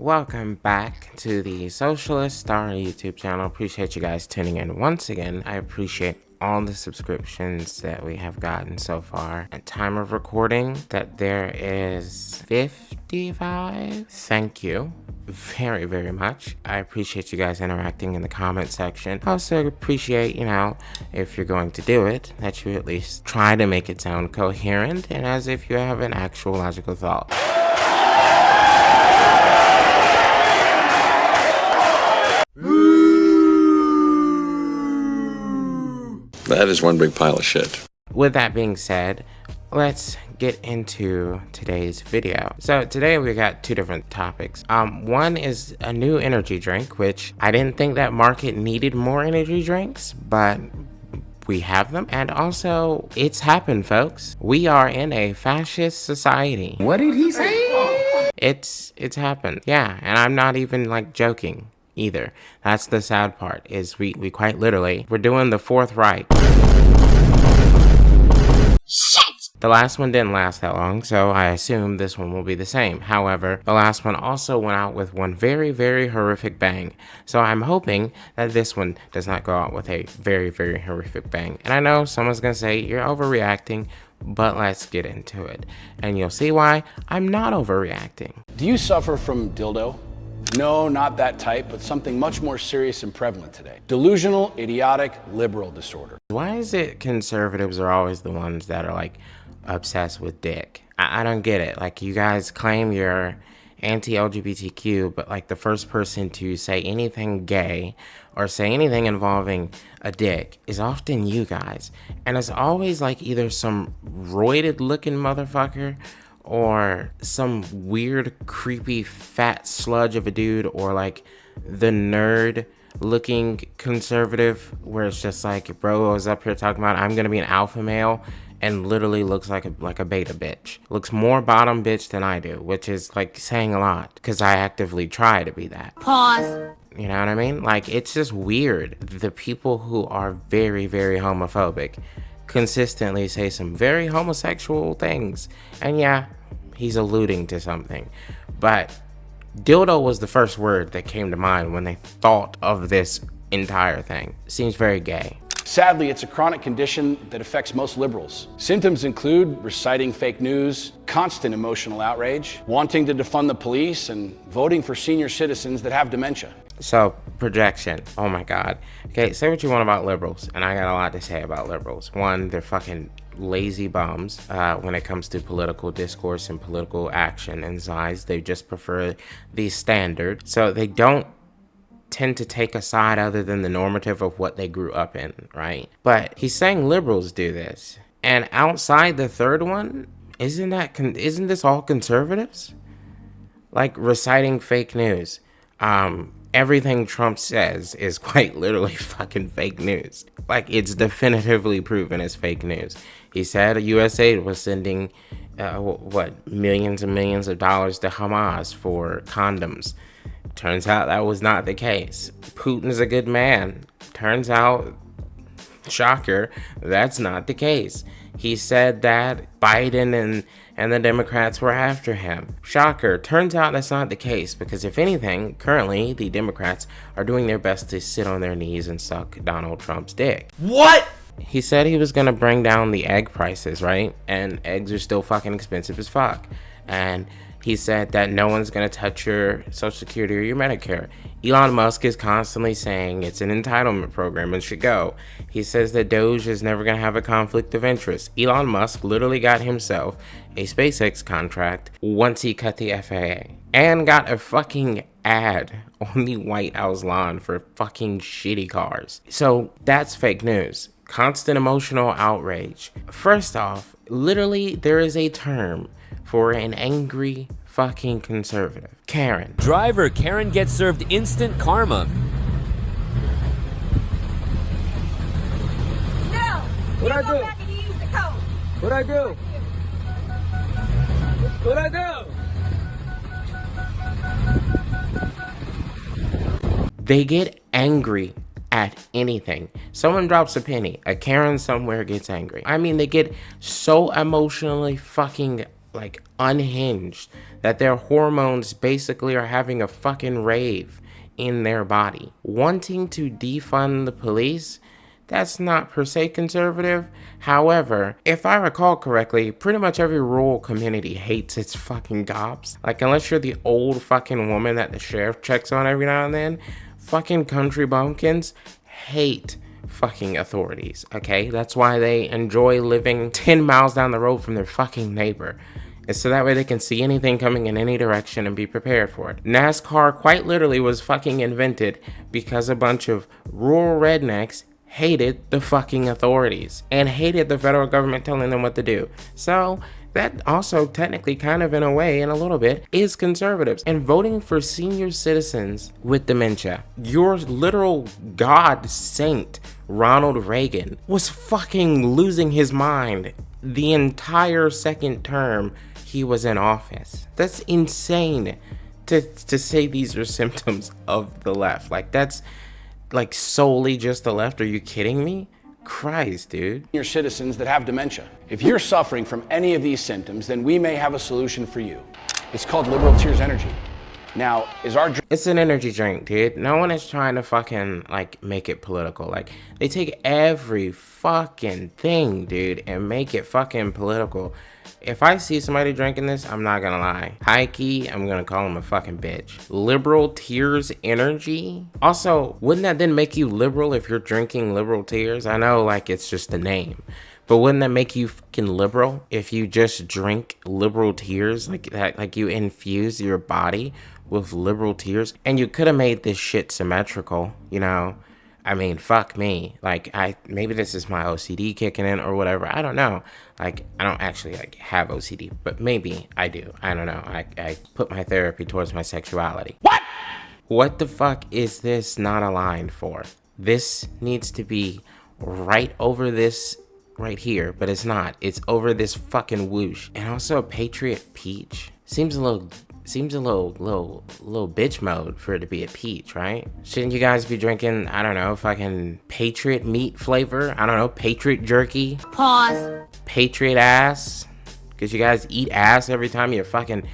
welcome back to the Socialist Star YouTube channel. Appreciate you guys tuning in once again. I appreciate all the subscriptions that we have gotten so far. At time of recording, that there is 55. Thank you very, very much. I appreciate you guys interacting in the comment section. I also appreciate, if you're going to do it, that you at least try to make it sound coherent and as if you have an actual logical thought. That is one big pile of shit. With that being said, let's get into today's video. So today we got two different topics. One is a new energy drink, which I didn't think that market needed more energy drinks, but we have them. And also, it's happened, folks. We are in a fascist society. What did he say? It's happened. Yeah, and I'm not even like joking either. That's the sad part, is we quite literally, we're doing the Fourth Reich. Shit! The last one didn't last that long, so I assume this one will be the same. However, the last one also went out with one very, very horrific bang. So I'm hoping that this one does not go out with a very, very horrific bang. And I know someone's gonna say, you're overreacting, but let's get into it. And you'll see why I'm not overreacting. Do you suffer from dildo? No, not that type, but something much more serious and prevalent today. Delusional, idiotic, liberal disorder. Why is it conservatives are always the ones that are like obsessed with dick? I don't get it. Like, you guys claim you're anti-LGBTQ, but like the first person to say anything gay or say anything involving a dick is often you guys. And it's always like either some roided looking motherfucker or some weird, creepy, fat sludge of a dude, or like the nerd looking conservative where it's just like, bro was up here talking about I'm gonna be an alpha male and literally looks like a beta bitch. Looks more bottom bitch than I do, which is like saying a lot because I actively try to be that. Pause. You know what I mean? Like, it's just weird. The people who are very, very homophobic consistently say some very homosexual things. And yeah, he's alluding to something. But dildo was the first word that came to mind when they thought of this entire thing. Seems very gay. Sadly, it's a chronic condition that affects most liberals. Symptoms include reciting fake news, constant emotional outrage, wanting to defund the police, and voting for senior citizens that have dementia. So, projection. Oh my God. Okay, say what you want about liberals, and I got a lot to say about liberals. One, they're fucking lazy bums when it comes to political discourse and political action and size. They just prefer the standard. So they don't tend to take a side other than the normative of what they grew up in, right? But he's saying liberals do this. And outside the third one, isn't this all conservatives? Like reciting fake news. Everything Trump says is quite literally fucking fake news. Like, it's definitively proven as fake news. He said USAID was sending, millions and millions of dollars to Hamas for condoms. Turns out that was not the case. Putin's a good man. Turns out, shocker, that's not the case. He said that Biden and the Democrats were after him. Shocker. Turns out that's not the case, because if anything, currently the Democrats are doing their best to sit on their knees and suck Donald Trump's dick. What? He said he was gonna bring down the egg prices, right? And eggs are still fucking expensive as fuck. And he said that no one's gonna touch your Social Security or your Medicare. Elon Musk is constantly saying it's an entitlement program and should go. He says that Doge is never gonna have a conflict of interest. Elon Musk literally got himself a SpaceX contract once he cut the FAA and got a fucking ad on the White House lawn for fucking shitty cars. So that's fake news. Constant emotional outrage. First off, literally there is a term for an angry fucking conservative. Karen. Driver Karen gets served instant karma. No! What'd I do? Back and use the code. What'd I do? What'd I do? They get angry at anything. Someone drops a penny, a Karen somewhere gets angry. I mean, they get so emotionally fucking like unhinged, that their hormones basically are having a fucking rave in their body. Wanting to defund the police, that's not per se conservative. However, if I recall correctly, pretty much every rural community hates its fucking cops. Like, unless you're the old fucking woman that the sheriff checks on every now and then, fucking country bumpkins hate fucking authorities, okay? That's why they enjoy living 10 miles down the road from their fucking neighbor. And so that way they can see anything coming in any direction and be prepared for it. NASCAR quite literally was fucking invented because a bunch of rural rednecks hated the fucking authorities and hated the federal government telling them what to do. So that also technically kind of in a way, in a little bit, is conservatives. And voting for senior citizens with dementia. Your literal god saint, Ronald Reagan, was fucking losing his mind the entire second term he was in office. That's insane to say these are symptoms of the left. Like, that's like solely just the left. Are you kidding me? Christ, dude. Your citizens that have dementia. If you're suffering from any of these symptoms, then we may have a solution for you. It's called Liberal Tears Energy. Now, it's an energy drink, dude. No one is trying to fucking like make it political. Like, they take every fucking thing, dude, and make it fucking political. If I see somebody drinking this, I'm not gonna lie. High key, I'm gonna call him a fucking bitch. Liberal Tears Energy? Also, wouldn't that then make you liberal if you're drinking Liberal Tears? I know, like, it's just a name. But wouldn't that make you fucking liberal if you just drink Liberal Tears? Like that, like you infuse your body with Liberal Tears? And you could have made this shit symmetrical, you know? I mean, fuck me. Like, maybe this is my OCD kicking in or whatever. I don't know. Like, I don't actually like have OCD, but maybe I do. I don't know. I put my therapy towards my sexuality. What the fuck is this not aligned for? This needs to be right over this right here, but it's not. It's over this fucking whoosh. And also Patriot Peach seems a little bitch mode for it to be a peach, right? Shouldn't you guys be drinking, I don't know, fucking Patriot meat flavor? I don't know, Patriot jerky? Pause. Patriot ass? Because you guys eat ass every time you fucking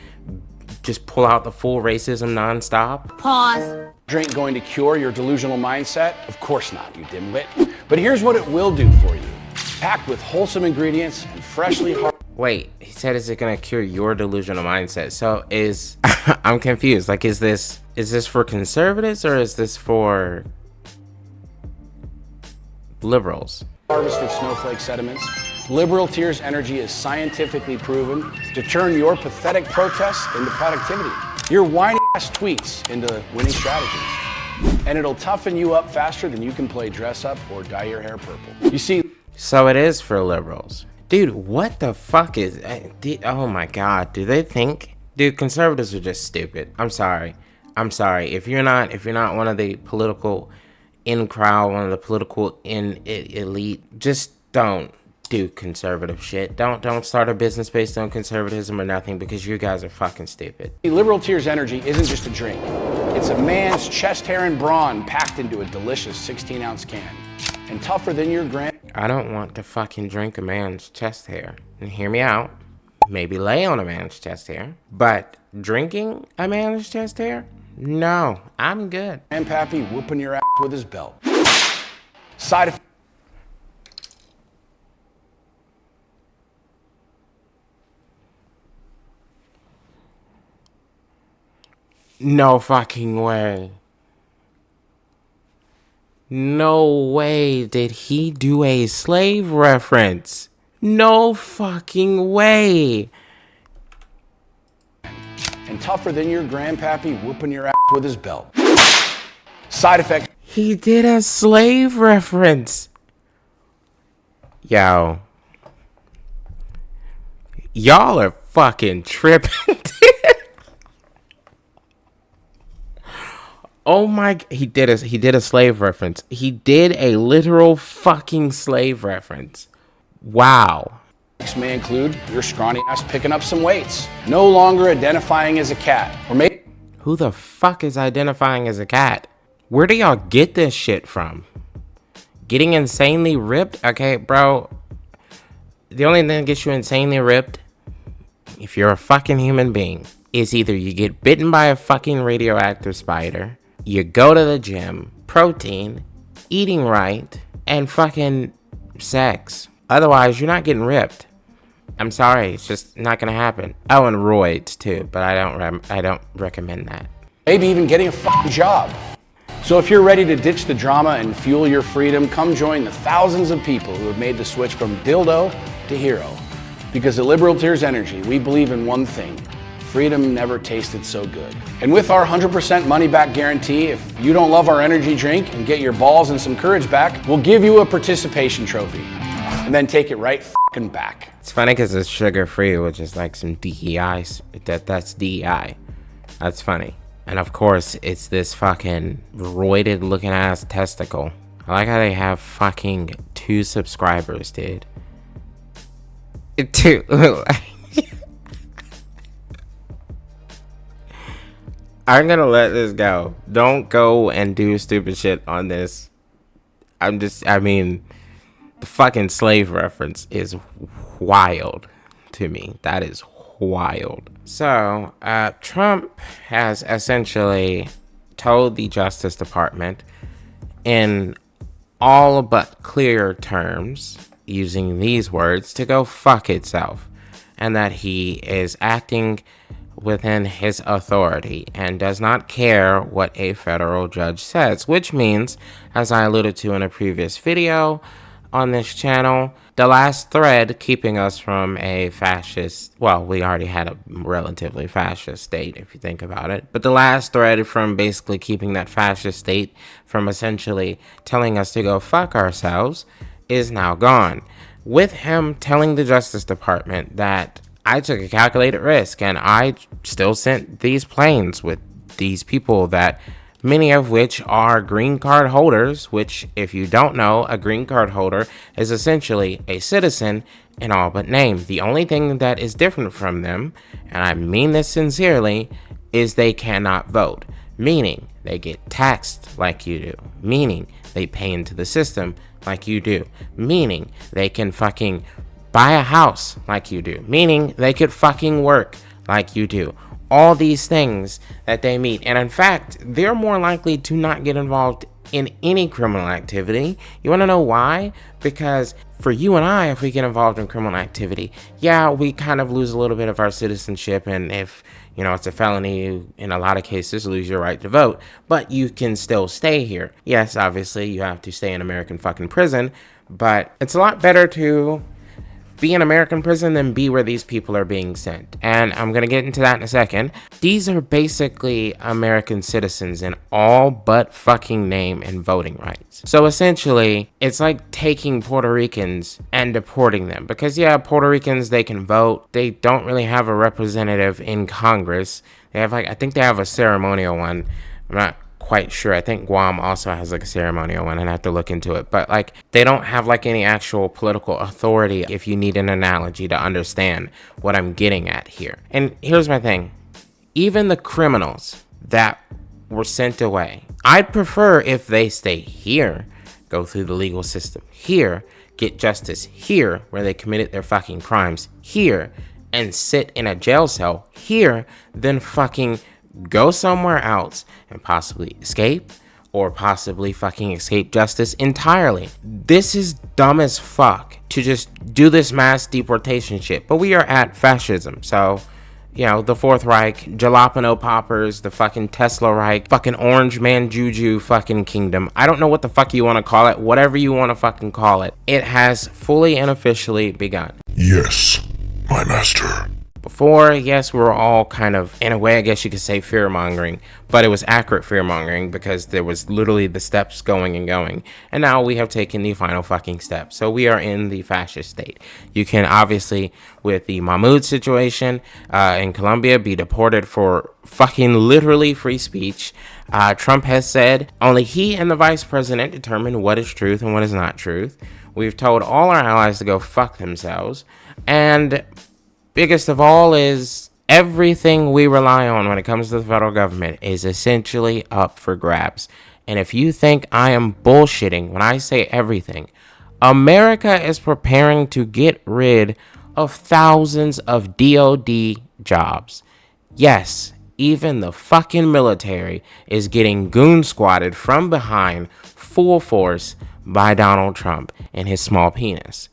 just pull out the full racism nonstop? Pause. drink going to cure your delusional mindset? Of course not, you dimwit. But here's what it will do for you. Packed with wholesome ingredients and freshly Wait, he said, is it gonna cure your delusional mindset? So is, I'm confused. Like, is this for conservatives or is this for liberals? harvested snowflake sediments. Liberal Tears Energy is scientifically proven to turn your pathetic protests into productivity, your whiny ass tweets into winning strategies. And it'll toughen you up faster than you can play dress up or dye your hair purple. You see, so it is for liberals. Dude, what the fuck is, oh my God, do they think, dude, conservatives are just stupid. I'm sorry. If you're not one of the political in crowd, one of the political elite, just don't do conservative shit. Don't start a business based on conservatism or nothing, because you guys are fucking stupid. Liberal Tears Energy isn't just a drink. It's a man's chest hair and brawn packed into a delicious 16-ounce can. And tougher than your I don't want to fucking drink a man's chest hair. And hear me out. Maybe lay on a man's chest hair. But drinking a man's chest hair? No, I'm good. Grandpappy whooping your ass with his belt. Side effect. No fucking way. No way did he do a slave reference. No fucking way. And tougher than your grandpappy whooping your ass with his belt. Side effect. He did a slave reference. Yo. Y'all are fucking tripping. Oh my, he did a slave reference. He did a literal fucking slave reference. Wow. This may include your scrawny ass picking up some weights. No longer identifying as a cat. Or maybe. Who the fuck is identifying as a cat? Where do y'all get this shit from? Getting insanely ripped? Okay, bro. The only thing that gets you insanely ripped if you're a fucking human being, is either you get bitten by a fucking radioactive spider, you go to the gym, protein, eating right, and fucking sex. Otherwise, you're not getting ripped. I'm sorry, it's just not gonna happen. Oh, and roids too, but I don't recommend that. Maybe even getting a fucking job. So if you're ready to ditch the drama and fuel your freedom, come join the thousands of people who have made the switch from dildo to hero. Because at Liberal Tears Energy, we believe in one thing: freedom never tasted so good. And with our 100% money back guarantee, if you don't love our energy drink and get your balls and some courage back, we'll give you a participation trophy and then take it right fucking back. It's funny because it's sugar-free, which is like some DEI. That's DEI. That's funny. And of course, it's this fucking roided looking ass testicle. I like how they have fucking 2 subscribers, dude. 2. I'm gonna let this go. Don't go and do stupid shit on this. The fucking slave reference is wild to me. That is wild. So, Trump has essentially told the Justice Department in all but clear terms, using these words, to go fuck itself, and that he is acting within his authority and does not care what a federal judge says, which means, as I alluded to in a previous video on this channel, the last thread keeping us from a fascist, well, we already had a relatively fascist state if you think about it, but the last thread from basically keeping that fascist state from essentially telling us to go fuck ourselves is now gone. With him telling the Justice Department that I took a calculated risk and I still sent these planes with these people, that many of which are green card holders, which, if you don't know, a green card holder is essentially a citizen in all but name. The only thing that is different from them, and I mean this sincerely, is they cannot vote. Meaning, they get taxed like you do. Meaning, they pay into the system like you do. Meaning, they can fucking buy a house like you do. Meaning, they could fucking work like you do. All these things that they meet. And in fact, they're more likely to not get involved in any criminal activity. You want to know why? Because for you and I, if we get involved in criminal activity, yeah, we kind of lose a little bit of our citizenship. And if, it's a felony, you, in a lot of cases, lose your right to vote. But you can still stay here. Yes, obviously, you have to stay in American fucking prison. But it's a lot better to be in American prison than be where these people are being sent. And I'm going to get into that in a second. These are basically American citizens in all but fucking name and voting rights. So essentially, it's like taking Puerto Ricans and deporting them. Because yeah, Puerto Ricans, they can vote. They don't really have a representative in Congress. They have I think they have a ceremonial one. I'm not quite sure. I think Guam also has a ceremonial one, and I have to look into it. But they don't have any actual political authority, if you need an analogy to understand what I'm getting at here. And here's my thing. Even the criminals that were sent away, I'd prefer if they stay here, go through the legal system here, get justice here where they committed their fucking crimes here, and sit in a jail cell here, than fucking go somewhere else and possibly escape, or possibly fucking escape justice entirely. This is dumb as fuck to just do this mass deportation shit. But we are at fascism, so the Fourth Reich, jalapeno poppers, the fucking Tesla Reich, fucking Orange Man Juju fucking kingdom. I don't know what the fuck you want to call it. Whatever you want to fucking call it. It has fully and officially begun. Yes, my master. Before, yes, we were all kind of, in a way, I guess you could say fear-mongering, but it was accurate fear-mongering because there was literally the steps going and going. And now we have taken the final fucking step. So we are in the fascist state. You can obviously, with the Mahmoud situation in Colombia, be deported for fucking literally free speech. Trump has said only he and the vice president determine what is truth and what is not truth. We've told all our allies to go fuck themselves. And biggest of all is everything we rely on when it comes to the federal government is essentially up for grabs. And if you think I am bullshitting when I say everything, America is preparing to get rid of thousands of DOD jobs. Yes, even the fucking military is getting goon squatted from behind full force by Donald Trump and his small penis.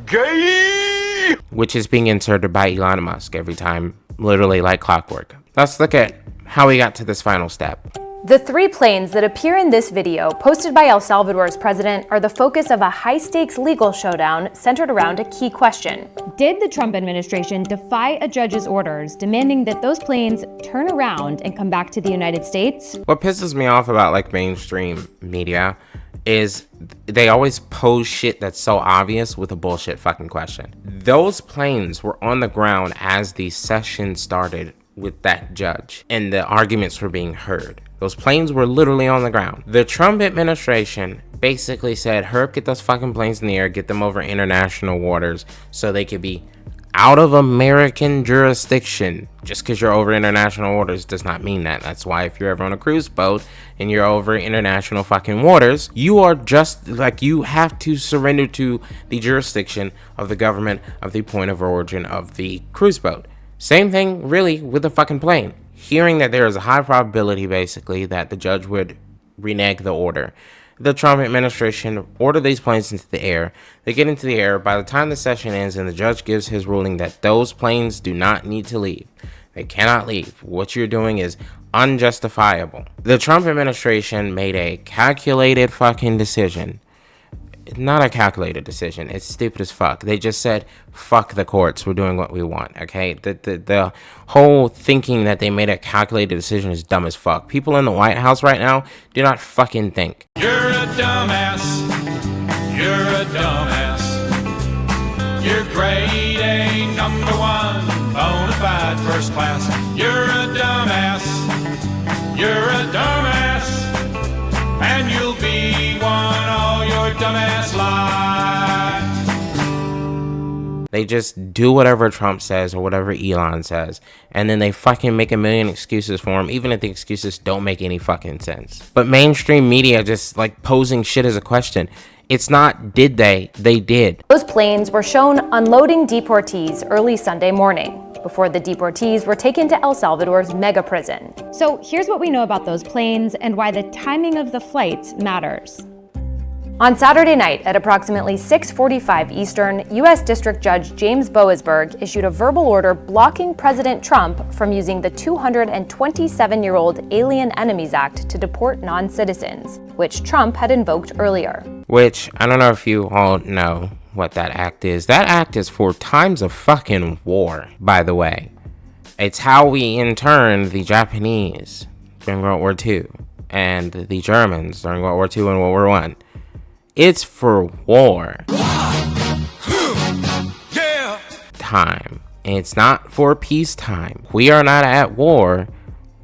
Gay! Which is being inserted by Elon Musk every time, literally like clockwork. Let's look at how we got to this final step. The 3 planes that appear in this video, posted by El Salvador's president, are the focus of a high-stakes legal showdown centered around a key question. Did the Trump administration defy a judge's orders demanding that those planes turn around and come back to the United States? What pisses me off about like mainstream media is they always pose shit that's so obvious with a bullshit fucking question. Those planes were on the ground as the session started with that judge and the arguments were being heard. Those planes were literally on the ground. The Trump administration basically said, Herb, get those fucking planes in the air, get them over international waters so they could be out of American jurisdiction. Just because you're over international waters does not mean that. That's why if you're ever on a cruise boat and you're over international fucking waters, you are just like, you have to surrender to the jurisdiction of the government of the point of origin of the cruise boat. Same thing really with the fucking plane. Hearing that there is a high probability basically that the judge would renege the order, the Trump administration ordered these planes into the air. They get into the air. By the time the session ends and the judge gives his ruling that those planes do not need to leave, they cannot leave. What you're doing is unjustifiable. The Trump administration made a calculated fucking decision. Not a calculated decision. It's stupid as fuck. They just said, fuck the courts. We're doing what we want. Okay? The whole thinking that they made a calculated decision is dumb as fuck. People in the White House right now do not fucking think. You're a dumbass. You're a dumbass. You're grade A #1, bona fide first class. You're a dumbass. You're a dumbass. And you'll be one all your dumbass life. They just do whatever Trump says or whatever Elon says, and then they fucking make a million excuses for him, even if the excuses don't make any fucking sense. But mainstream media just like posing shit as a question. It's not did they did. Those planes were shown unloading deportees early Sunday morning, before the deportees were taken to El Salvador's mega prison. So here's what we know about those planes and why the timing of the flights matters. On Saturday night at approximately 6:45 Eastern, U.S. District Judge James Boasberg issued a verbal order blocking President Trump from using the 227-year-old Alien Enemies Act to deport non-citizens, which Trump had invoked earlier. Which, I don't know if you all know what that act is. That act is for times of fucking war, by the way. It's how we interned the Japanese during World War II and the Germans during World War II and World War I. It's for war time. It's not for peacetime. We are not at war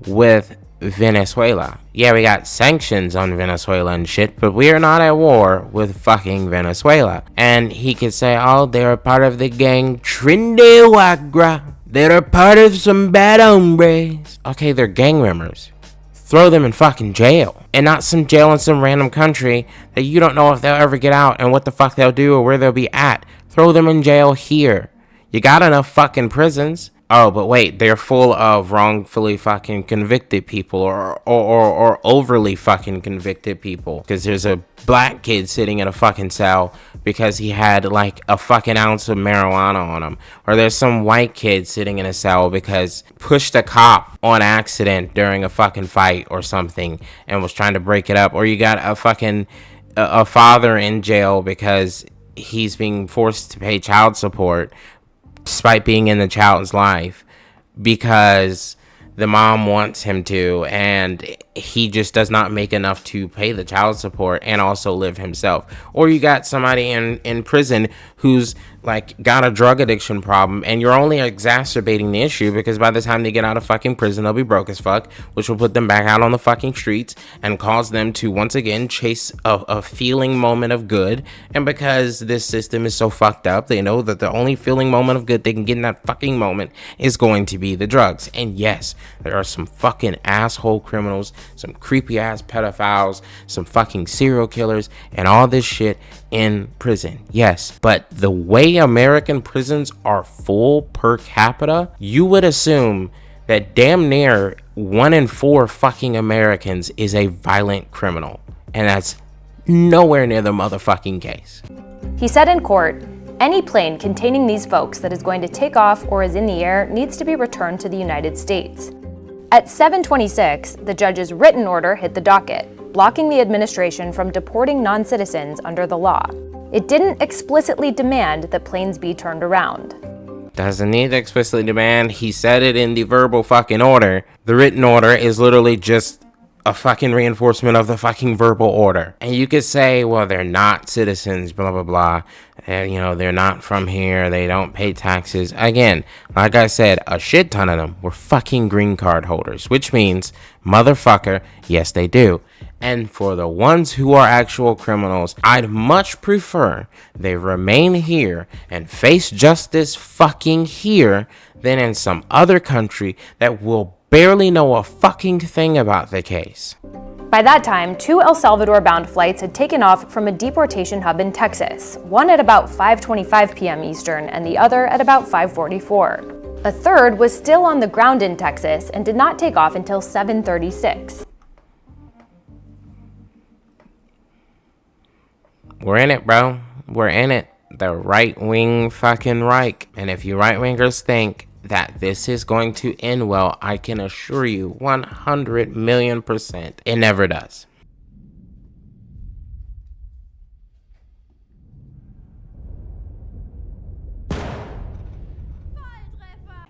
with Venezuela. Yeah, we got sanctions on Venezuela and shit, but we are not at war with fucking Venezuela. And he could say, oh, they're a part of the gang Trindewagra. They're a part of some bad hombres. Okay, they're gang members. Throw them in fucking jail. And not some jail in some random country that you don't know if they'll ever get out and what the fuck they'll do or where they'll be at. Throw them in jail here. You got enough fucking prisons. Oh, but wait, they're full of wrongfully fucking convicted people or overly fucking convicted people. Because there's a black kid sitting in a fucking cell because he had like a fucking ounce of marijuana on him. Or there's some white kid sitting in a cell because pushed a cop on accident during a fucking fight or something and was trying to break it up. Or you got a fucking a father in jail because he's being forced to pay child support despite being in the child's life because the mom wants him to and he just does not make enough to pay the child support and also live himself. Or you got somebody in prison who's like got a drug addiction problem and you're only exacerbating the issue because by the time they get out of fucking prison they'll be broke as fuck, which will put them back out on the fucking streets and cause them to once again chase a feeling moment of good. And because this system is so fucked up, they know that the only feeling moment of good they can get in that fucking moment is going to be the drugs. And yes, there are some fucking asshole criminals, some creepy ass pedophiles, some fucking serial killers and all this shit in prison. Yes, but the way way American prisons are full per capita, you would assume that damn near 1 in 4 fucking Americans is a violent criminal. And that's nowhere near the motherfucking case. He said in court, any plane containing these folks that is going to take off or is in the air needs to be returned to the United States. At 7:26, the judge's written order hit the docket, blocking the administration from deporting non-citizens under the law. It didn't explicitly demand that planes be turned around. Doesn't need to explicitly demand. He said it in the verbal fucking order. The written order is literally just a fucking reinforcement of the fucking verbal order. And you could say, well, they're not citizens, blah, blah, blah. And, you know, they're not from here. They don't pay taxes. Again, like I said, a shit ton of them were fucking green card holders, which means, motherfucker, yes, they do. And for the ones who are actual criminals, I'd much prefer they remain here and face justice fucking here than in some other country that will barely know a fucking thing about the case. By that time, 2 El Salvador-bound flights had taken off from a deportation hub in Texas, one at about 5:25 p.m. Eastern and the other at about 5:44. A third was still on the ground in Texas and did not take off until 7:36. We're in it, bro. We're in it. The right-wing fucking Reich. And if you right-wingers think that this is going to end well, I can assure you 100 million %, it never does.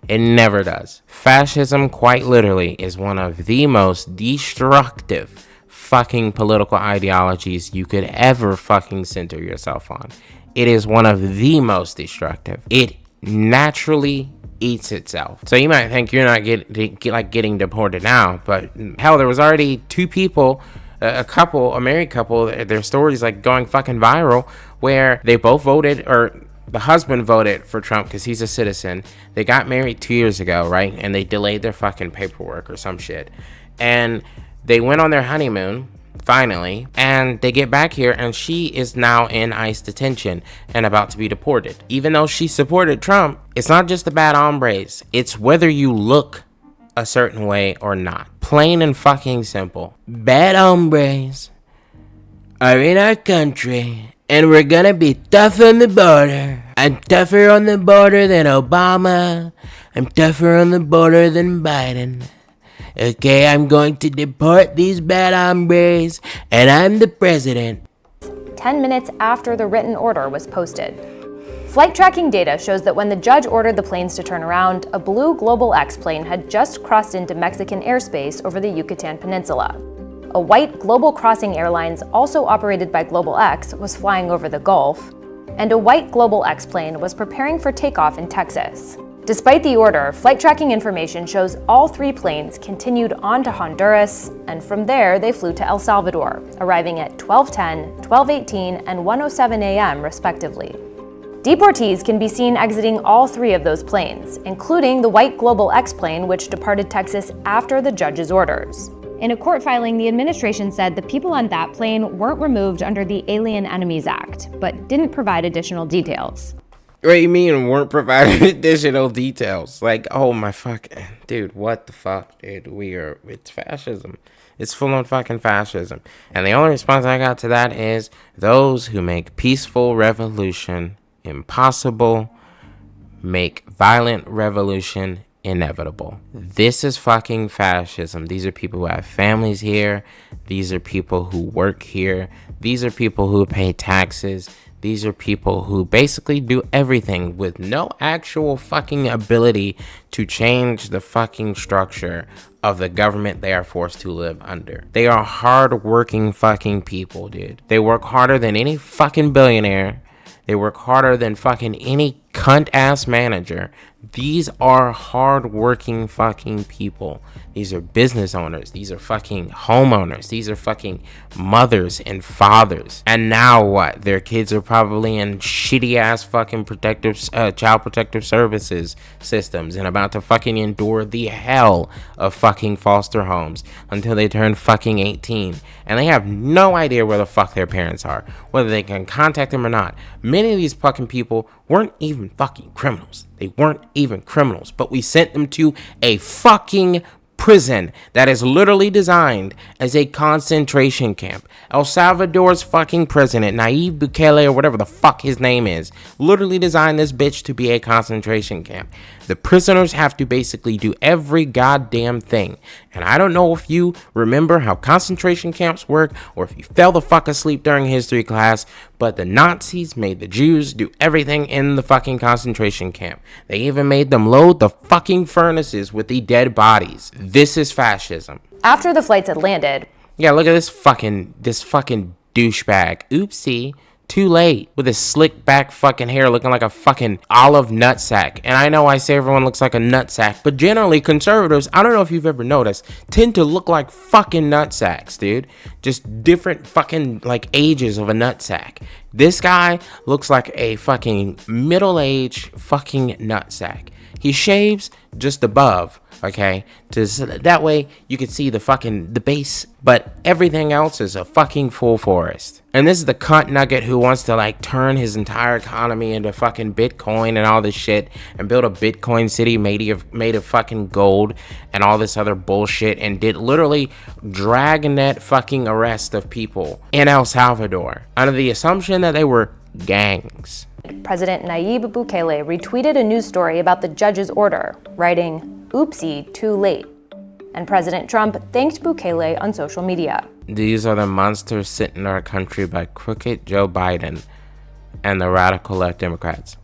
It never does. Fascism, quite literally, is one of the most destructive fucking political ideologies you could ever fucking center yourself on. It is one of the most destructive. It naturally eats itself. So you might think you're not getting deported now, but hell, there was already 2 people, a married couple, their stories like going fucking viral, where they both voted, or the husband voted for Trump because he's a citizen. They got married 2 years ago, right? And they delayed their fucking paperwork or some shit. And they went on their honeymoon, finally, and they get back here and she is now in ICE detention and about to be deported. Even though she supported Trump, it's not just the bad hombres, it's whether you look a certain way or not. Plain and fucking simple. Bad hombres are in our country and we're gonna be tough on the border. I'm tougher on the border than Obama. I'm tougher on the border than Biden. Okay, I'm going to deport these bad hombres, and I'm the president. 10 minutes after the written order was posted. Flight tracking data shows that when the judge ordered the planes to turn around, a blue Global X plane had just crossed into Mexican airspace over the Yucatan Peninsula. A white Global Crossing Airlines, also operated by Global X, was flying over the Gulf, and a white Global X plane was preparing for takeoff in Texas. Despite the order, flight tracking information shows all 3 planes continued on to Honduras, and from there they flew to El Salvador, arriving at 12:10, 12:18, and 1:07 a.m. respectively. Deportees can be seen exiting all 3 of those planes, including the white Global X plane, which departed Texas after the judge's orders. In a court filing, the administration said the people on that plane weren't removed under the Alien Enemies Act, but didn't provide additional details. What do you mean weren't provided additional details? Like, oh my fuck, dude, what the fuck, dude? It's fascism. It's full on fucking fascism. And the only response I got to that is those who make peaceful revolution impossible make violent revolution inevitable. This is fucking fascism. These are people who have families here. These are people who work here. These are people who pay taxes. These are people who basically do everything with no actual fucking ability to change the fucking structure of the government they are forced to live under. They are hard-working fucking people, dude. They work harder than any fucking billionaire. They work harder than fucking any cunt-ass manager. These are hardworking fucking people. These are business owners. These are fucking homeowners. These are fucking mothers and fathers. And now what? Their kids are probably in shitty ass fucking child protective services systems and about to fucking endure the hell of fucking foster homes until they turn fucking 18. And they have no idea where the fuck their parents are, whether they can contact them or not. Many of these fucking people weren't even fucking criminals. They weren't even criminals, but we sent them to a fucking prison that is literally designed as a concentration camp. El Salvador's fucking president, Nayib Bukele, or whatever the fuck his name is, literally designed this bitch to be a concentration camp. The prisoners have to basically do every goddamn thing. And I don't know if you remember how concentration camps work or if you fell the fuck asleep during history class, but the Nazis made the Jews do everything in the fucking concentration camp. They even made them load the fucking furnaces with the dead bodies. This is fascism. After the flights had landed, yeah, look at this fucking douchebag. Oopsie. Too late. With his slick back fucking hair looking like a fucking olive nutsack. And I know I say everyone looks like a nutsack, but generally conservatives, I don't know if you've ever noticed, tend to look like fucking nutsacks, dude. Just different fucking like ages of a nutsack. This guy looks like a fucking middle-aged fucking nutsack. He shaves just above, okay, that way you can see the base, but everything else is a fucking full forest. And this is the cunt nugget who wants to like turn his entire economy into fucking Bitcoin and all this shit and build a Bitcoin city made of fucking gold and all this other bullshit, and did literally dragnet fucking arrest of people in El Salvador under the assumption that they were gangs. President Nayib Bukele retweeted a news story about the judge's order, writing, "Oopsie, too late." And President Trump thanked Bukele on social media. These are the monsters sent in our country by crooked Joe Biden and the radical left Democrats.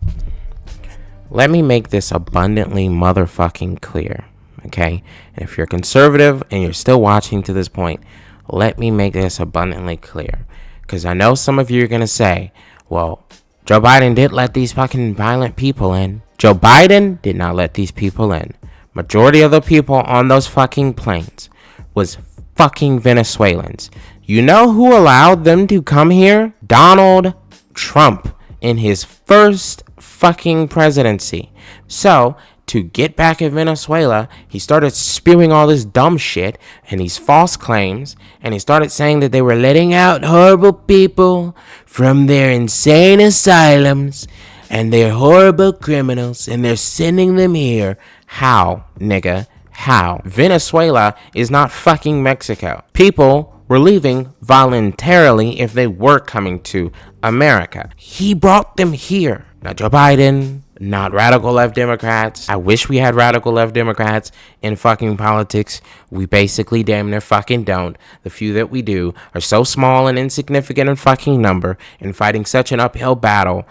Let me make this abundantly motherfucking clear, okay? And if you're conservative and you're still watching to this point, let me make this abundantly clear. Because I know some of you are going to say, well, Joe Biden did let these fucking violent people in. Joe Biden did not let these people in. Majority of the people on those fucking planes was fucking Venezuelans. You know who allowed them to come here? Donald Trump in his first fucking presidency. So, to get back at Venezuela, he started spewing all this dumb shit and these false claims, and he started saying that they were letting out horrible people from their insane asylums and they're horrible criminals and they're sending them here. How, nigga? How? Venezuela is not fucking Mexico. People were leaving voluntarily if they were coming to America. He brought them here. Not Joe Biden, not radical left Democrats. I wish we had radical left Democrats in fucking politics. We basically damn near fucking don't. The few that we do are so small and insignificant in fucking number and fighting such an uphill battle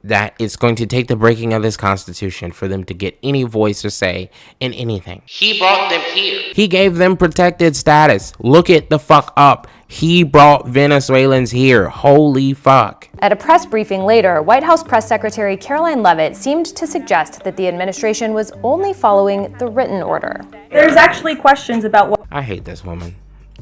that it's going to take the breaking of this Constitution for them to get any voice or say in anything. He brought them here. He gave them protected status. Look it the fuck up. He brought Venezuelans here. Holy fuck. At a press briefing later, White House Press Secretary Caroline Leavitt seemed to suggest that the administration was only following the written order. There's actually questions about what... I hate this woman.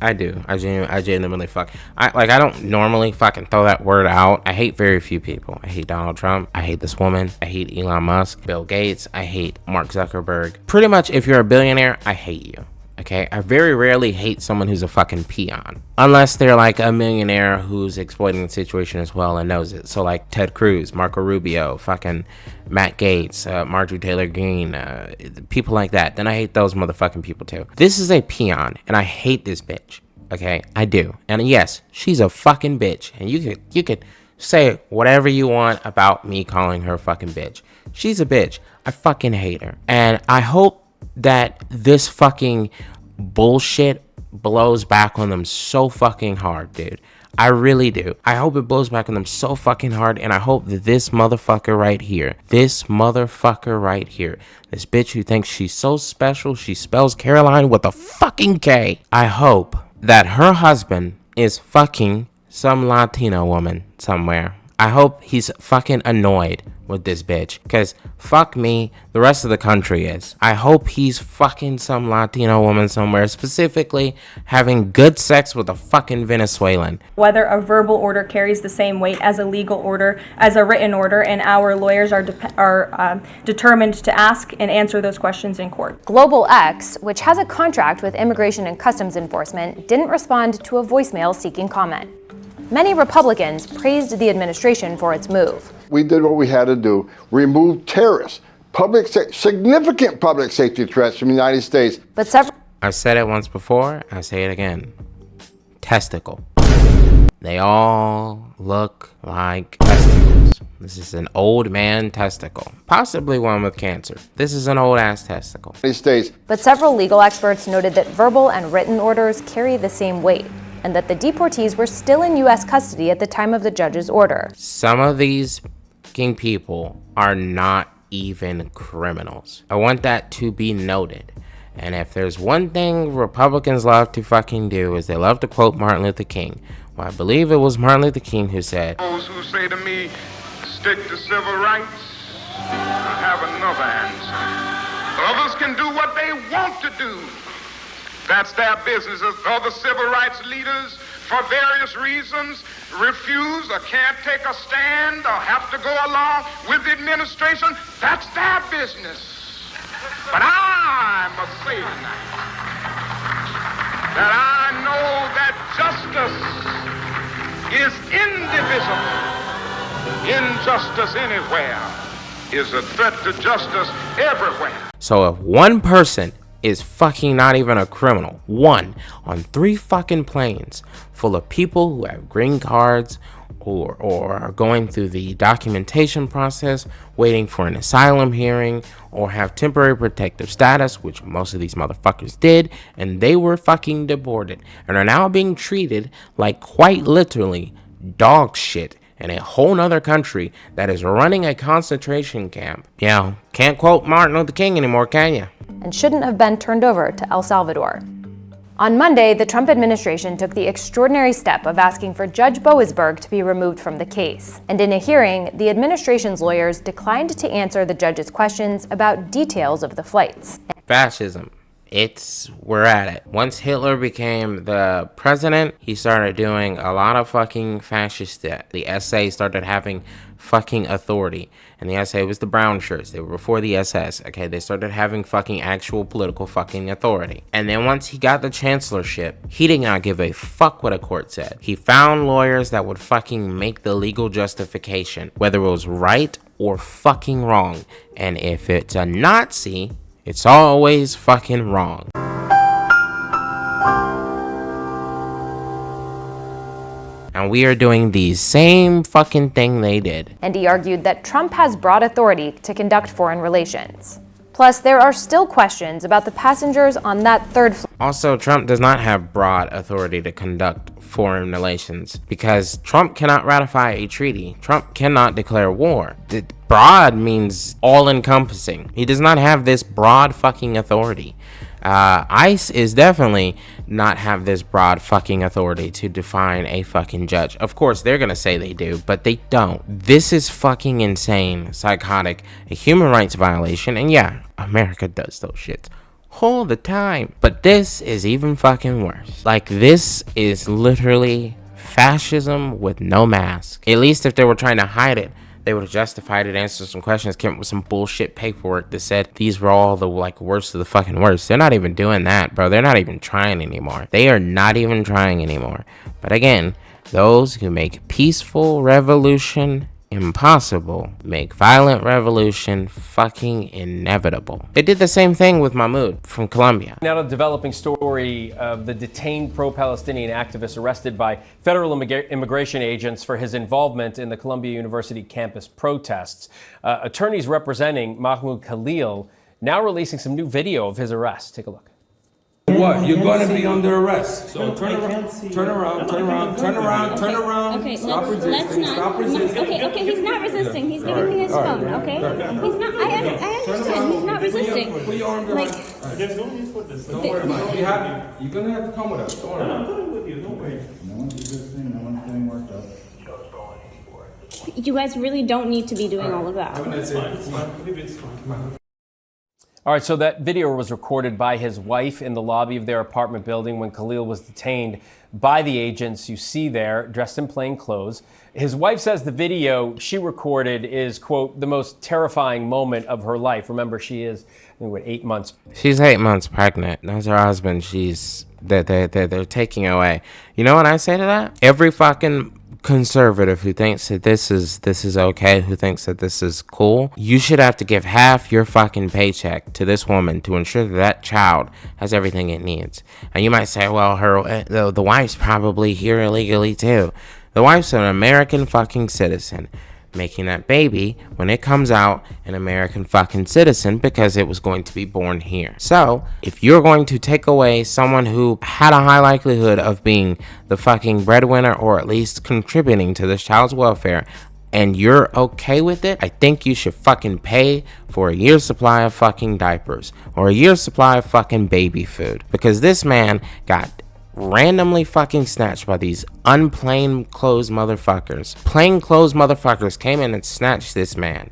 I do. I genuinely fuck. I don't normally fucking throw that word out. I hate very few people. I hate Donald Trump. I hate this woman. I hate Elon Musk, Bill Gates. I hate Mark Zuckerberg. Pretty much if you're a billionaire, I hate you. Okay? I very rarely hate someone who's a fucking peon. Unless they're like a millionaire who's exploiting the situation as well and knows it. So like Ted Cruz, Marco Rubio, fucking Matt Gaetz, Marjorie Taylor Greene, people like that. Then I hate those motherfucking people too. This is a peon and I hate this bitch. Okay? I do. And yes, she's a fucking bitch. And you could say whatever you want about me calling her fucking bitch. She's a bitch. I fucking hate her. And I hope that this fucking bullshit blows back on them so fucking hard, dude. I really do. I hope it blows back on them so fucking hard, and I hope that this motherfucker right here, this bitch who thinks she's so special, she spells Caroline with a fucking K. I hope that her husband is fucking some Latino woman somewhere. I hope he's fucking annoyed with this bitch, because fuck me, the rest of the country is. I hope he's fucking some Latino woman somewhere, specifically having good sex with a fucking Venezuelan. Whether a verbal order carries the same weight as a legal order, as a written order, and our lawyers are determined to ask and answer those questions in court. Global X, which has a contract with Immigration and Customs Enforcement, didn't respond to a voicemail seeking comment. Many Republicans praised the administration for its move. We did what we had to do, remove terrorists, significant public safety threats from the United States. But several... I've said it once before, I say it again. Testicle. They all look like testicles. This is an old man testicle, possibly one with cancer. This is an old ass testicle. But several legal experts noted that verbal and written orders carry the same weight, and that the deportees were still in U.S. custody at the time of the judge's order. Some of these fucking people are not even criminals. I want that to be noted. And if there's one thing Republicans love to fucking do, is they love to quote Martin Luther King. Well, I believe it was Martin Luther King who said, "Those who say to me, stick to civil rights, I have another answer. Others can do what they want to do. That's their business. If other civil rights leaders, for various reasons, refuse or can't take a stand or have to go along with the administration, that's their business. But I must say tonight that I know that justice is indivisible. Injustice anywhere is a threat to justice everywhere." So if one person is fucking not even a criminal, one on 3 fucking planes full of people who have green cards or are going through the documentation process, waiting for an asylum hearing, or have temporary protective status, which most of these motherfuckers did, and they were fucking deported and are now being treated like quite literally dog shit in a whole nother country that is running a concentration camp. Yeah, can't quote Martin Luther King anymore, can ya? And shouldn't have been turned over to El Salvador. On Monday, the Trump administration took the extraordinary step of asking for Judge Boasberg to be removed from the case. And in a hearing, the administration's lawyers declined to answer the judge's questions about details of the flights. Fascism. We're at it. Once Hitler became the president, he started doing a lot of fucking fascist shit. The SA started having fucking authority. And the SA was the brown shirts. They were before the SS. Okay, they started having fucking actual political fucking authority. And then once he got the chancellorship, he did not give a fuck what a court said. He found lawyers that would fucking make the legal justification, whether it was right or fucking wrong. And if it's a Nazi, it's always fucking wrong. And we are doing the same fucking thing they did. And he argued that Trump has broad authority to conduct foreign relations. Plus, there are still questions about the passengers on that third flight. Also, Trump does not have broad authority to conduct foreign relations because Trump cannot ratify a treaty. Trump cannot declare war. Broad means all-encompassing. He does not have this broad fucking authority. ICE is definitely not have this broad fucking authority to define a fucking judge. Of course, they're gonna say they do, but they don't. This is fucking insane, psychotic, a human rights violation, and yeah, America does those shits all the time. But this is even fucking worse. Like, this is literally fascism with no mask. At least if they were trying to hide it, they would have justified it, answered some questions, came up with some bullshit paperwork that said these were all the worst of the fucking worst. They're not even doing that, bro. They're not even trying anymore. They are not even trying anymore. But again, those who make peaceful revolution impossible make violent revolution fucking inevitable. They did the same thing with Mahmoud from Colombia. Now to the developing story of the detained pro-Palestinian activist arrested by federal immigration agents for his involvement in the Columbia University campus protests. Attorneys representing Mahmoud Khalil now releasing some new video of his arrest. Take a look. What? You're going to be under arrest. So turn around. Okay, Stop let's resisting. not. Stop resisting. Okay, he's not resisting. He's giving me his phone, okay? He's not, I understand. He's not resisting. Put your arm around. Don't worry about it. You're going to have to come with us. Don't worry. I'm coming with you. Don't worry. No one's resisting. No one's getting worked up. You guys really don't need to be doing all of that. All right, so that video was recorded by his wife in the lobby of their apartment building when Khalil was detained by the agents you see there, dressed in plain clothes. His wife says the video she recorded is, quote, the most terrifying moment of her life. Remember, she is, I think, what, 8 months? She's 8 months pregnant. That's her husband. They're taking away. You know what I say to that? Every fucking conservative who thinks that this is okay, who thinks that this is cool, you should have to give half your fucking paycheck to this woman to ensure that that child has everything it needs. And you might say, well, the wife's probably here illegally too. The wife's an American fucking citizen, making that baby, when it comes out, an American fucking citizen because it was going to be born here. So, if you're going to take away someone who had a high likelihood of being the fucking breadwinner or at least contributing to this child's welfare, and you're okay with it, I think you should fucking pay for a year's supply of fucking diapers or a year's supply of fucking baby food, because this man got randomly fucking snatched by these unplain clothes motherfuckers. Plain clothes motherfuckers came in and snatched this man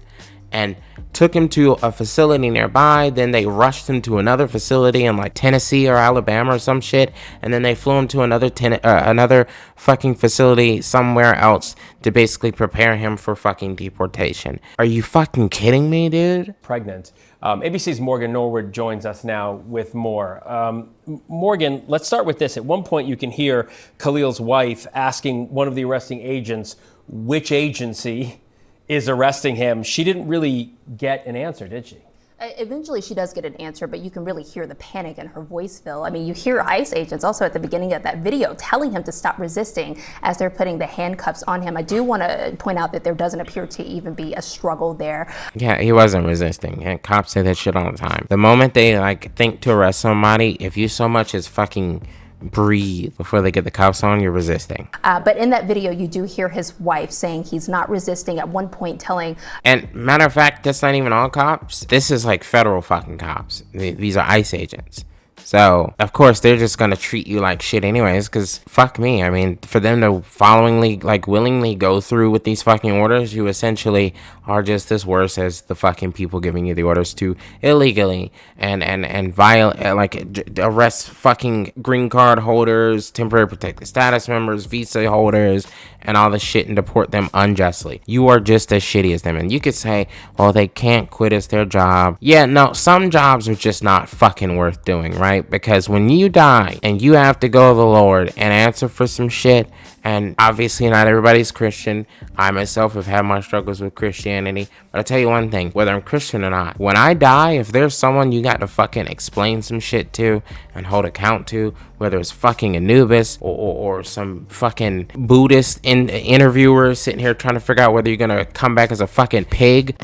and took him to a facility nearby. Then they rushed him to another facility in like Tennessee or Alabama or some shit, and then they flew him to another fucking facility somewhere else to basically prepare him for fucking deportation. Are you fucking kidding me, dude? Pregnant. ABC's Morgan Norwood joins us now with more. Morgan, let's start with this. At one point, you can hear Khalil's wife asking one of the arresting agents which agency is arresting him. She didn't really get an answer, did she? Eventually she does get an answer, but you can really hear the panic in her voice, Phil. I mean, you hear ICE agents also at the beginning of that video telling him to stop resisting as they're putting the handcuffs on him. I do want to point out that there doesn't appear to even be a struggle there. Yeah, he wasn't resisting, and cops say that shit all the time. The moment they like think to arrest somebody, if you so much as fucking breathe before they get the cops on, you're resisting. But in that video, you do hear his wife saying he's not resisting, at one point telling... And matter of fact, that's not even all cops. This is like federal fucking cops. These are ICE agents. So, of course, they're just gonna treat you like shit anyways, because fuck me. I mean, for them to willingly go through with these fucking orders, you essentially are just as worse as the fucking people giving you the orders to illegally and arrest fucking green card holders, temporary protected status members, visa holders, and all the shit and deport them unjustly. You are just as shitty as them. And you could say, well, they can't quit, it's their job. Yeah, no, some jobs are just not fucking worth doing, right? Because when you die and you have to go to the Lord and answer for some shit, and obviously not everybody's Christian. I myself have had my struggles with Christianity. But I'll tell you one thing, whether I'm Christian or not, when I die, if there's someone you got to fucking explain some shit to and hold account to, whether it's fucking Anubis or some fucking Buddhist interviewer sitting here trying to figure out whether you're going to come back as a fucking pig,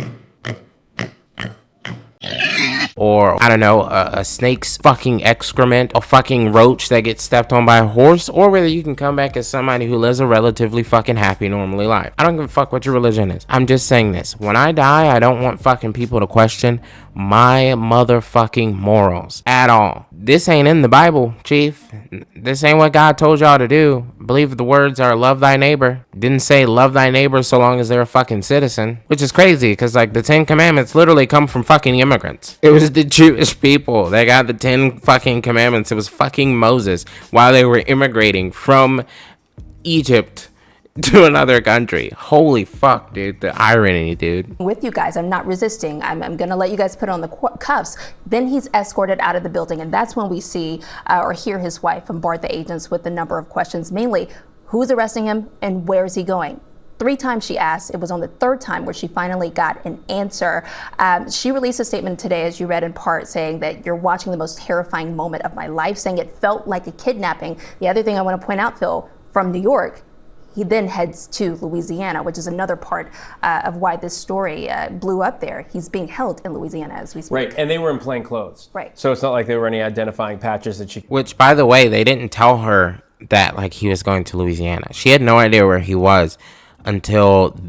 or, I don't know, a snake's fucking excrement, a fucking roach that gets stepped on by a horse, or whether you can come back as somebody who lives a relatively fucking happy, normally life. I don't give a fuck what your religion is. I'm just saying this. When I die, I don't want fucking people to question my motherfucking morals at all. This ain't in the Bible, Chief. This ain't what God told y'all to do. I believe the words are love thy neighbor. Didn't say love thy neighbor so long as they're a fucking citizen, which is crazy because like the 10 commandments literally come from fucking immigrants. It was the Jewish people that got the 10 fucking commandments. It was fucking Moses while they were immigrating from Egypt to another country. Holy fuck, dude. The irony, dude. With you guys, I'm not resisting. I'm gonna let you guys put on the cuffs. Then he's escorted out of the building, and that's when we see or hear his wife bombard the agents with a number of questions, mainly who's arresting him and where is he going? 3 times she asked. It was on the 3rd time where she finally got an answer. She released a statement today, as you read in part, saying that you're watching the most terrifying moment of my life, saying it felt like a kidnapping. The other thing I want to point out, Phil, from New York, he then heads to Louisiana, which is another part of why this story blew up there. He's being held in Louisiana as we speak. Right, and they were in plain clothes. Right. So it's not like there were any identifying patches that she... Which, by the way, they didn't tell her that like he was going to Louisiana. She had no idea where he was until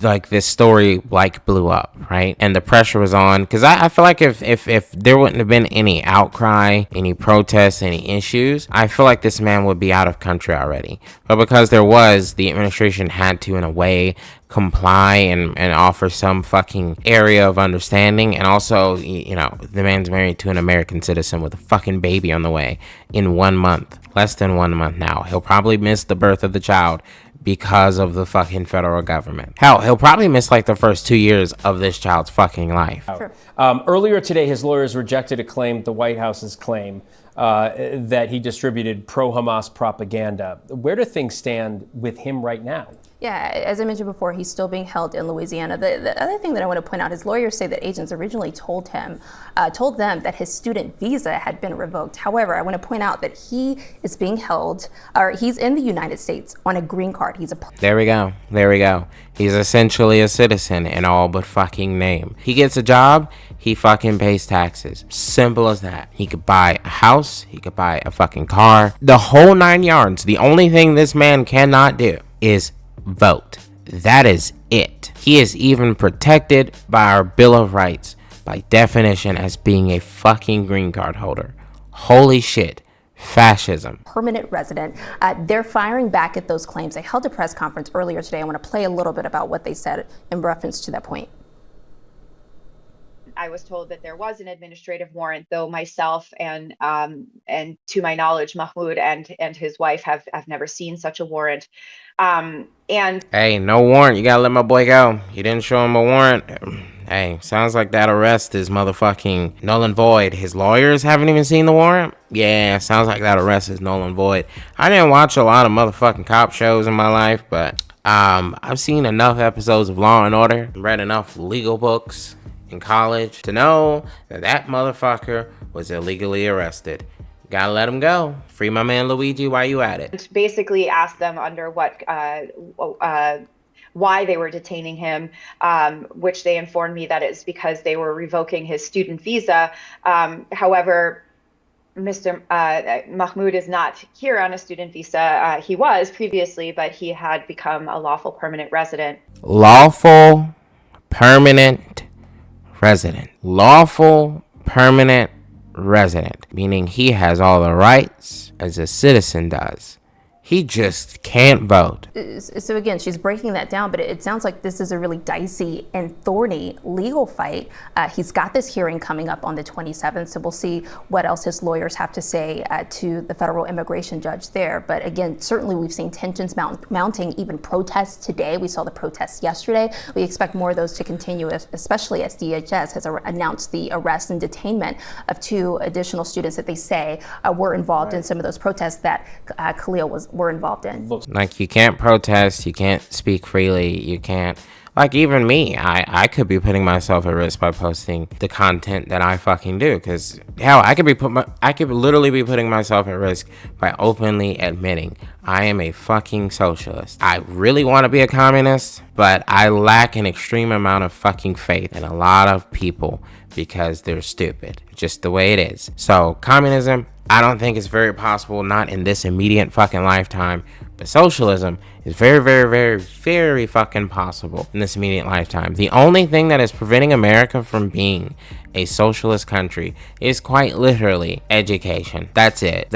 like this story like blew up, right? And the pressure was on, because I feel like if there wouldn't have been any outcry, any protests, any issues, I feel like this man would be out of country already. But because there was, the administration had to, in a way, comply and offer some fucking area of understanding. And also, you know, the man's married to an American citizen with a fucking baby on the way in 1 month, less than 1 month now. He'll probably miss the birth of the child because of the fucking federal government. Hell, he'll probably miss like the first 2 years of this child's fucking life. Sure. Earlier today, his lawyers rejected a claim, the White House's claim, that he distributed pro-Hamas propaganda. Where do things stand with him right now? Yeah, as I mentioned before, he's still being held in Louisiana. The other thing that I want to point out, his lawyers say that agents originally told them that his student visa had been revoked. However, I want to point out that he is being held, or he's in the United States on a green card. There we go. He's essentially a citizen in all but fucking name. He gets a job, he fucking pays taxes. Simple as that. He could buy a house, he could buy a fucking car, the whole 9 yards. The only thing this man cannot do is vote. That is it. He is even protected by our Bill of Rights by definition as being a fucking green card holder. Holy shit. Fascism. Permanent resident. They're firing back at those claims. They held a press conference earlier today. I want to play a little bit about what they said in reference to that point. I was told that there was an administrative warrant, though myself and to my knowledge, Mahmoud and his wife have never seen such a warrant. And hey, no warrant. You gotta let my boy go. You didn't show him a warrant. Hey, sounds like that arrest is motherfucking null and void. His lawyers haven't even seen the warrant? Yeah, sounds like that arrest is null and void. I didn't watch a lot of motherfucking cop shows in my life, but I've seen enough episodes of Law and Order, read enough legal books in college to know that motherfucker was illegally arrested. Gotta let him go. Free my man Luigi while you at it. Basically asked them under what why they were detaining him, which they informed me that it's because they were revoking his student visa. However, Mr. Mahmoud is not here on a student visa. He was previously, but he had become a lawful permanent resident. Lawful permanent resident. Lawful permanent resident, meaning he has all the rights as a citizen does. He just can't vote. So again, she's breaking that down, but it sounds like this is a really dicey and thorny legal fight. He's got this hearing coming up on the 27th, so we'll see what else his lawyers have to say to the federal immigration judge there. But again, certainly we've seen tensions mounting, even protests today. We saw the protests yesterday. We expect more of those to continue, especially as DHS has announced the arrest and detainment of 2 additional students that they say were involved in some of those protests that Khalil were involved in. Like, you can't protest, you can't speak freely, you can't, like, even me, I could be putting myself at risk by posting the content that I fucking do, because hell, I could literally be putting myself at risk by openly admitting I am a fucking socialist. I really want to be a communist, but I lack an extreme amount of fucking faith in a lot of people because they're stupid, just the way it is. So communism, I don't think it's very possible, not in this immediate fucking lifetime. But socialism is very, very, very, very fucking possible in this immediate lifetime. The only thing that is preventing America from being a socialist country is quite literally education. That's it.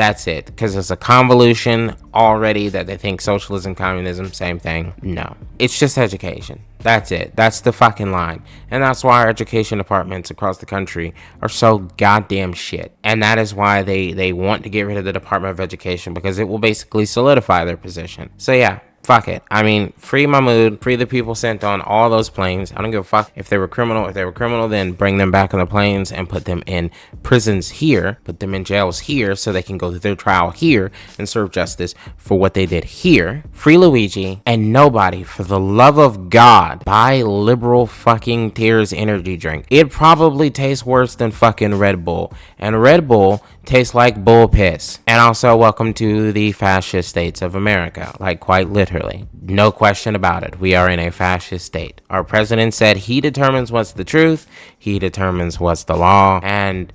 Because it's a convolution already that they think socialism, communism, same thing. No. It's just education. That's it. That's the fucking line. And that's why our education departments across the country are so goddamn shit. And that is why they want to get rid of the Department of Education, because it will basically solidify their position. So yeah, fuck it. I mean, free Mahmoud, free the people sent on all those planes. I don't give a fuck if they were criminal. If they were criminal, then bring them back on the planes and put them in prisons here, put them in jails here so they can go through their trial here and serve justice for what they did here. Free Luigi, and nobody, for the love of God, buy liberal fucking Tears energy drink. It probably tastes worse than fucking Red Bull, and Red Bull tastes like bull piss. And also, welcome to the fascist states of America, like quite literally. No question about it. We are in a fascist state. Our president said he determines what's the truth, he determines what's the law, and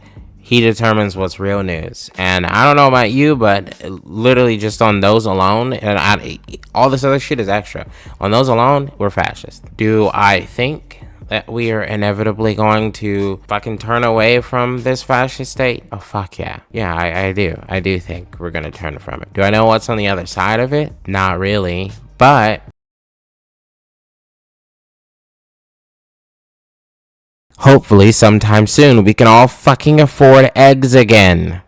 He determines what's real news. And I don't know about you, but literally just on those alone, and all this other shit is extra. On those alone, we're fascist. Do I think that we are inevitably going to fucking turn away from this fascist state? Oh, fuck yeah. Yeah, I do. I do think we're gonna turn from it. Do I know what's on the other side of it? Not really. But hopefully sometime soon we can all fucking afford eggs again.